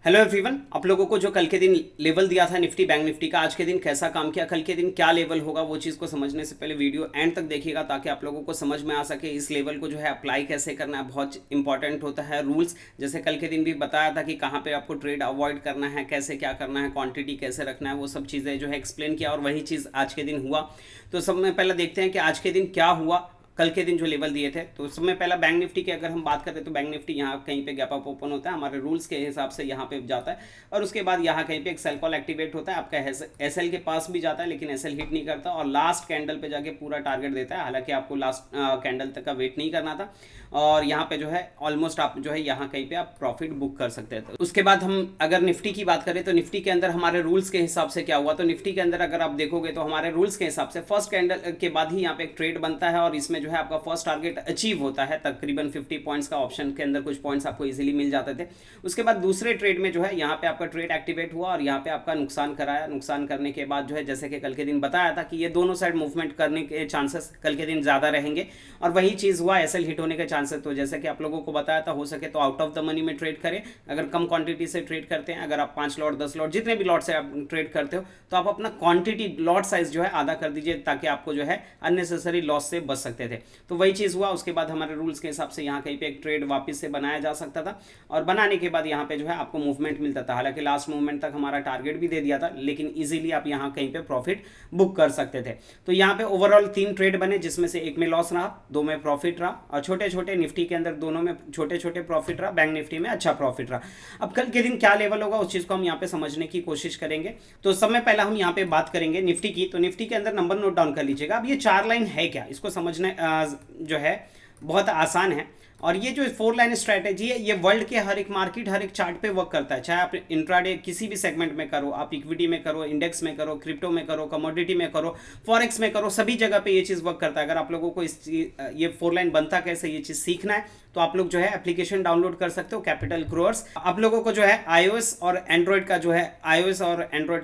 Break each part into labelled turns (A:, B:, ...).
A: Hello everyone, आप लोगों को जो कल के दिन लेवल दिया था निफ्टी बैंक निफ्टी का, आज के दिन कैसा काम किया, कल के दिन क्या लेवल होगा, वो चीज़ को समझने से पहले वीडियो एंड तक देखिएगा ताकि आप लोगों को समझ में आ सके इस लेवल को जो है अप्लाई कैसे करना है। बहुत इंपॉर्टेंट होता है रूल्स, जैसे कल के दिन भी बताया था कि कहाँ पे आपको ट्रेड अवॉइड करना है, कैसे क्या करना है, क्वांटिटी कैसे रखना है, वो सब चीज़ें जो है एक्सप्लेन किया और वही चीज़ आज के दिन हुआ। तो सब में पहले देखते हैं कि आज के दिन क्या हुआ, कल के दिन जो लेवल दिए थे। तो उसमें पहला बैंक निफ्टी की अगर हम बात करें तो बैंक निफ्टी यहाँ कहीं पे गैप अप ओपन होता है, हमारे रूल्स के हिसाब से यहाँ पे जाता है और उसके बाद यहाँ कहीं पे एक सेल कॉल एक्टिवेट होता है, आपका एसएल के पास भी जाता है लेकिन एसएल हिट नहीं करता और लास्ट कैंडल पे जाके पूरा टारगेट देता है। हालांकि आपको लास्ट कैंडल तक का वेट नहीं करना था और यहाँ पे जो है ऑलमोस्ट आप जो है यहाँ कहीं पे आप प्रॉफिट बुक कर सकते हैं। उसके बाद हम अगर निफ्टी की बात करें तो निफ्टी के अंदर हमारे रूल्स के हिसाब से क्या हुआ, तो निफ्टी के अंदर अगर आप देखोगे तो हमारे रूल्स के हिसाब से फर्स्ट कैंडल के बाद ही यहाँ पे एक ट्रेड बनता है और इसमें जो है आपका फर्स्ट टारगेट अचीव होता है। तकरीबन 50 पॉइंट्स का ऑप्शन के अंदर कुछ पॉइंट्स आपको इजीली मिल जाते थे। उसके बाद दूसरे ट्रेड में जो है यहाँ पे आपका ट्रेड एक्टिवेट हुआ और यहाँ पे आपका नुकसान कराया। नुकसान करने के बाद जो है जैसे कि कल के दिन बताया था कि ये दोनों साइड मूवमेंट करने के चांसेस कल के दिन ज़्यादा रहेंगे और वही चीज़ हुआ, एसएल हिट होने के चांसेस। तो जैसे कि आप लोगों को बताया था, हो सके तो आउट ऑफ द मनी में ट्रेड करें। अगर कम क्वांटिटी से ट्रेड करते हैं, अगर आप 5 लॉट 10 लॉट जितने भी लॉट से आप ट्रेड करते हो तो आप अपना क्वांटिटी लॉट साइज जो है आधा कर दीजिए ताकि आपको जो है अननेसेसरी लॉस से बच सकते थे। तो वही चीज़ हुआ। उसके बाद हमारे रूल्स के हिसाब से यहाँ कहीं पे एक ट्रेड वापस से बनाया जा सकता था और बनाने के बाद यहाँ पे जो है आपको मूवमेंट मिलता था। हालांकि लास्ट मूवमेंट तक हमारा टारगेट भी दे दिया था लेकिन इजीली आप यहाँ कहीं पे प्रॉफिट बुक कर सकते थे। तो यहाँ पे ओवरऑल 3 ट्रेड बने जिसमें से एक में लॉस रहा, 2 में प्रॉफिट रहा और छोटे छोटे निफ्टी के अंदर दोनों में छोटे छोटे प्रॉफिट रहा, बैंक निफ्टी में अच्छा प्रॉफिट रहा। अब कल के दिन क्या लेवल होगा उस चीज़ को हम यहाँ पे समझने की कोशिश करेंगे। तो समय पहला हम यहाँ पे बात करेंगे निफ्टी की। तो निफ्टी के अंदर नंबर नोट डाउन कर लीजिएगा। अब ये 4 लाइन है क्या, इसको समझना जो है बहुत आसान है और ये जो 4 लाइन स्ट्रैटेजी है ये वर्ल्ड के हर एक मार्केट हर एक चार्ट पे वर्क करता है। चाहे आप इंट्राडे किसी भी सेगमेंट में करो, आप इक्विटी में करो, इंडेक्स में करो, क्रिप्टो में करो, कमोडिटी में करो, फॉरेक्स में करो, सभी जगह पे ये चीज़ वर्क करता है। अगर आप लोगों को ये 4 लाइन बनता कैसे ये चीज़ सीखना है तो आप लोग जो है एप्लीकेशन डाउनलोड कर सकते हो, कैपिटल ग्रोअर्स। आप लोगों को जो है iOS और एंड्रॉयड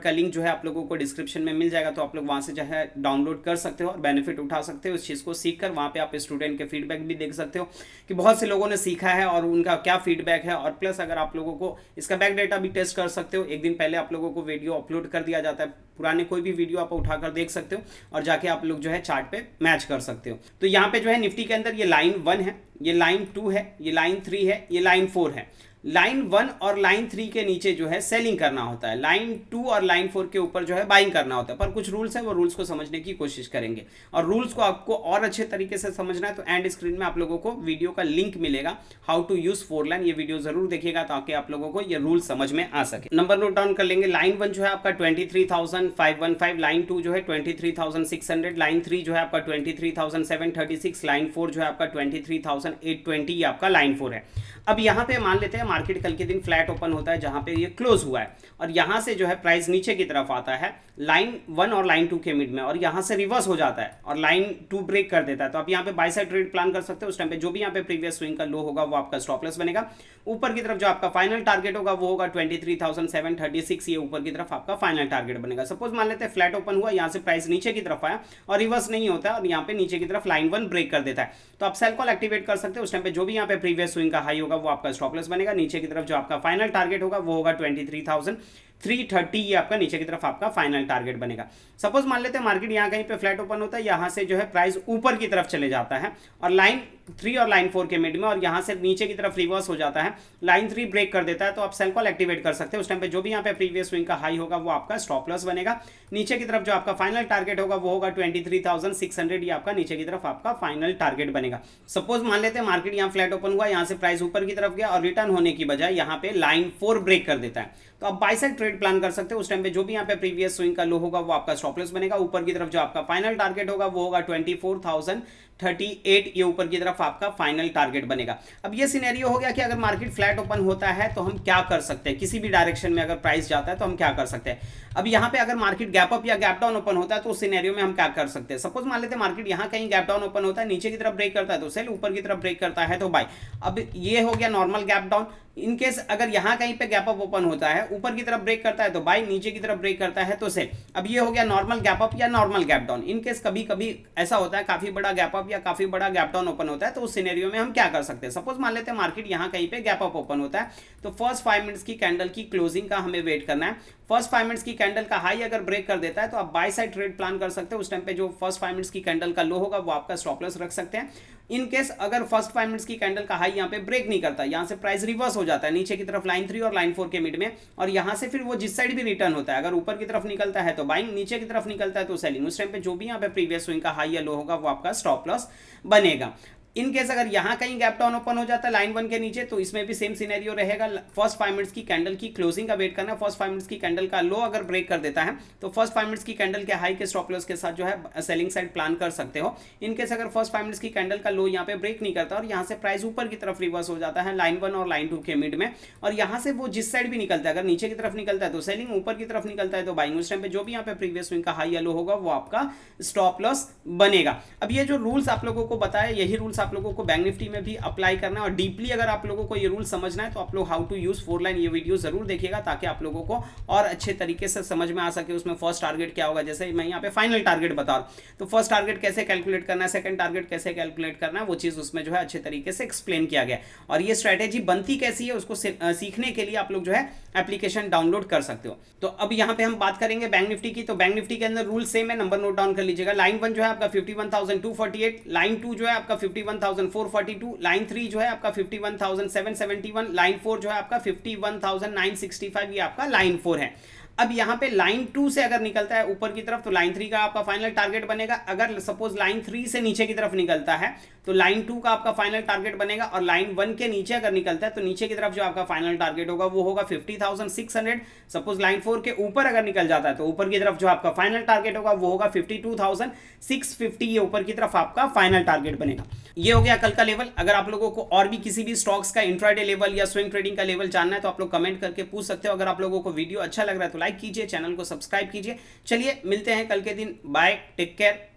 A: का लिंक जो है आप लोगों को डिस्क्रिप्शन में मिल जाएगा, तो आप लोग वहाँ से जो है डाउनलोड कर सकते हो और बेनिफिट उठा सकते हो। इस चीज़ को सीख कर वहाँ पे आप स्टूडेंट के फीडबैक भी देख सकते हो कि बहुत से लोगों ने सीखा है और उनका क्या फीडबैक है। और प्लस अगर आप लोगों को इसका बैक डेटा भी टेस्ट कर सकते हो, एक दिन पहले आप लोगों को वीडियो अपलोड कर दिया जाता है, पुराने कोई भी वीडियो आप उठाकर देख सकते हो और जाके आप लोग जो है चार्ट पे मैच कर सकते हो। तो यहाँ पे जो है निफ्टी के अंदर ये लाइन 1 है, ये लाइन 2 है, ये लाइन 3 है, ये लाइन 4 है। लाइन 1 और लाइन 3 के नीचे जो है सेलिंग करना होता है, लाइन 2 और लाइन 4 के ऊपर जो है बाइंग करना होता है। पर कुछ रूल्स है, वो रूल्स को समझने की कोशिश करेंगे और रूल्स को आपको और अच्छे तरीके से समझना है तो एंड स्क्रीन में आप लोगों को वीडियो का लिंक मिलेगा, हाउ टू यूज 4 लाइन। ये वीडियो जरूर देखिएगा ताकि आप लोगों को ये रूल समझ में आ सके। नंबर नोट डाउन कर लेंगे। लाइन 1 जो है आपका 23,515, लाइन 2 जो है 23,600, लाइन 3 जो है आपका 23,736, लाइन 4 जो है आपका 23,820, ये आपका लाइन 4 है। अब यहाँ पे मान लेते हैं मार्केट कल के दिन फ्लैट ओपन होता है जहाँ पे ये क्लोज हुआ है और यहाँ से जो है प्राइस नीचे की तरफ आता है लाइन 1 और लाइन 2 के मिड में और यहाँ से रिवर्स हो जाता है और लाइन 2 ब्रेक कर देता है। तो आप यहाँ पे बाय साइड ट्रेड प्लान कर सकते हो। उस टाइम पे जो भी यहाँ पे प्रीवियस स्विंग का लो होगा वो आपका स्टॉप लॉस बनेगा। ऊपर की तरफ जो आपका फाइनल टारगेट होगा वो होगा 23,736, ये ऊपर की तरफ आपका फाइनल टारगेट बनेगा। सपोज मान लेते हैं फ्लैट ओपन हुआ, यहाँ से प्राइस नीचे की तरफ आया और रिवर्स नहीं होता है और यहाँ पे नीचे की तरफ लाइन 1 ब्रेक कर देता है, तो आप सेल कॉल एक्टिवेट कर सकते हो। उस टाइम पे जो भी यहाँ पे प्रीवियस स्विंग का हाई होगा वो आपका स्टॉप लॉस बनेगा। नीचे की तरफ जो आपका फाइनल टारगेट होगा वो होगा 23,330, ये आपका नीचे की तरफ आपका फाइनल टारगेट बनेगा। सपोज मान लेते हैं मार्केट यहाँ कहीं पे फ्लैट ओपन होता है, यहाँ से जो है प्राइस ऊपर की तरफ चले जाता है और लाइन 3 और लाइन 4 के मिड में और यहाँ से नीचे की तरफ रिवर्स हो जाता है, लाइन 3 ब्रेक कर देता है, तो आप सेल कॉल एक्टिवेट कर सकते हैं। उस टाइम पे जो भी यहाँ पे प्रीवियस स्विंग का हाई होगा वो आपका स्टॉप लॉस बनेगा। नीचे की तरफ जो आपका फाइनल टारगेट होगा वो होगा 23,600, ये आपका नीचे की तरफ आपका फाइनल टारगेट बनेगा। सपोज मान लेते हैं मार्केट यहाँ फ्लैट ओपन हुआ, यहाँ से प्राइस ऊपर की तरफ गया और रिटर्न होने की बजाय यहाँ पे लाइन 4 ब्रेक कर देता है, तो आप बाय साइड ट्रेड प्लान कर सकते हो। उस टाइम पे जो भी यहाँ पे प्रीवियस स्विंग का लो होगा वो आपका स्टॉप लॉस बनेगा। ऊपर की तरफ जो आपका फाइनल टारगेट होगा वो होगा 24,038, ये ऊपर की तरफ आपका फाइनल टारगेट बनेगा। अब ये सिनेरियो हो गया कि अगर मार्केट फ्लैट ओपन होता है तो हम क्या कर सकते हैं, किसी भी डायरेक्शन में अगर प्राइस जाता है तो हम क्या कर सकते हैं। अब यहाँ पे अगर मार्केट गैप अप या गैप डाउन ओपन होता है तो उस सिनेरियो में हम क्या कर सकते हैं। सपोज मान लेते हैं मार्केट यहाँ कहीं गैप डाउन ओपन होता है, नीचे की तरफ ब्रेक करता है तो सेल, ऊपर की तरफ ब्रेक करता है तो बाय। अब ये हो गया normal gap down. In case अगर यहाँ कहीं पे गैप अप ओपन होता है, ऊपर की तरफ ब्रेक करता है तो बाय, नीचे की तरफ ब्रेक करता है तो सेल। अब ये हो गया नॉर्मल गैप अप या normal gap down. In case कभी कभी ऐसा होता है काफी बड़ा गैप अप या काफी बड़ा गैप डाउन ओपन होता है, तो उस सिनेरियो में हम क्या कर सकते हैं। सपोज मान लेते हैं मार्केट यहाँ कहीं पे गैप अप ओपन होता है, तो फर्स्ट 5 मिनट्स की कैंडल की क्लोजिंग का हमें वेट करना है। फर्स्ट 5 मिनट्स की कैंडल का हाई अगर ब्रेक कर देता है तो आप बाय साइड ट्रेड प्लान कर सकते हो। उस टाइम पे जो फर्स्ट 5 मिनट्स की कैंडल का लो होगा वो आपका स्टॉप लॉस रख सकते हैं। इन केस अगर फर्स्ट 5 मिनट्स की कैंडल का हाई यहाँ पे ब्रेक नहीं करता, यहाँ से प्राइस रिवर्स हो जाता है नीचे की तरफ लाइन 3 और लाइन 4 के मिड में, और यहाँ से फिर वो जिस साइड भी रिटर्न होता है, अगर ऊपर की तरफ निकलता है तो बाइंग, नीचे की तरफ निकलता है तो सेलिंग। उस टाइम पे जो भी यहाँ पे प्रीवियस स्विंग का हाई या लो होगा वो आपका स्टॉप लॉस बनेगा। इन केस अगर यहाँ कहीं गैप डाउन ओपन हो जाता है लाइन 1 के नीचे, तो इसमें भी सेम सिनेरियो रहेगा। फर्स्ट 5 मिनट्स की कैंडल की क्लोजिंग का वेट करना है। फर्स्ट 5 मिनट्स की कैंडल का लो अगर ब्रेक कर देता है तो फर्स्ट 5 मिनट्स की कैंडल के हाई के स्टॉप लॉस के साथ जो है सेलिंग साइड प्लान कर सकते हो। इन केस अगर फर्स्ट 5 मिनट्स की कैंडल का लो यहाँ पे ब्रेक नहीं करता और यहाँ से प्राइस ऊपर की तरफ रिवर्स हो जाता है लाइन 1 और लाइन 2 के मिड में, और यहाँ से वो जिस साइड भी निकलता है, अगर नीचे की तरफ निकलता है तो सेलिंग, ऊपर की तरफ निकलता है तो बाइंग, उस टाइम पे जो भी यहाँ पे प्रीवियस स्विंग का हाई या लो होगा वो आपका स्टॉप लॉस बनेगा। अब ये जो रूल्स आप लोगों को बताया, यही रूल्स आप लोगों को बैंक निफ्टी में भी अप्लाई करना है। और डीपली अगर आप लोगों को ये रूल समझना है तो आप लोग हाउ टू यूज 4 लाइन ये वीडियो जरूर देखिएगा, ताकि आप लोगों को और अच्छे तरीके से समझ में आ सके उसमें फर्स्ट टारगेट क्या होगा। जैसे मैं यहाँ पे फाइनल टारगेट बता रहा हूं, तो फर्स्ट टारगेट कैसे कैलकुलेट करना है, सेकंड टारगेट कैसे कैलकुलेट करना है, वो चीज उसमें जो है अच्छे तरीके से एक्सप्लेन किया गया। और ये स्ट्रेटेजी बनती कैसी है उसको सीखने के लिए आप लोग जो है एप्लीकेशन डाउनलोड कर सकते हो। तो अब यहाँ पे हम बात करेंगे बैंक निफ्टी की। तो बैंक निफ्टी के अंदर रूल सेम है, नंबर नोट डाउन कर लीजिएगा। लाइन 1 जो है आपका 51,248, लाइन 2 जो है आपका 51,442, लाइन 3 जो है आपका 51,771, लाइन 4 जो है आपका 51,965, ये आपका लाइन 4 है। अब यहाँ पे लाइन 2 से अगर निकलता है ऊपर की तरफ तो लाइन 3 का आपका फाइनल टारगेट बनेगा। अगर सपोज लाइन 3 से नीचे की तरफ निकलता है तो लाइन 2 का आपका फाइनल टारगेट बनेगा, और लाइन 1 के नीचे अगर निकलता है तो नीचे की तरफ जो आपका फाइनल टारगेट होगा वो होगा 50,600। सपोज लाइन 4 के ऊपर अगर निकल जाता है तो ऊपर की तरफ जो आपका फाइनल टारगेट होगा वो होगा 52,650, ये ऊपर की तरफ आपका फाइनल टारगेट बनेगा। ये हो गया कल का लेवल। अगर आप लोगों को और भी किसी भी स्टॉक्स का इंट्राडे लेवल या स्विंग ट्रेडिंग का लेवल जानना है तो आप लोग कमेंट करके पूछ सकते हो। अगर आप लोगों को वीडियो अच्छा लग रहा है तो लाइक कीजिए, चैनल को सब्सक्राइब कीजिए। चलिए मिलते हैं कल के दिन, बाय, टेक केयर।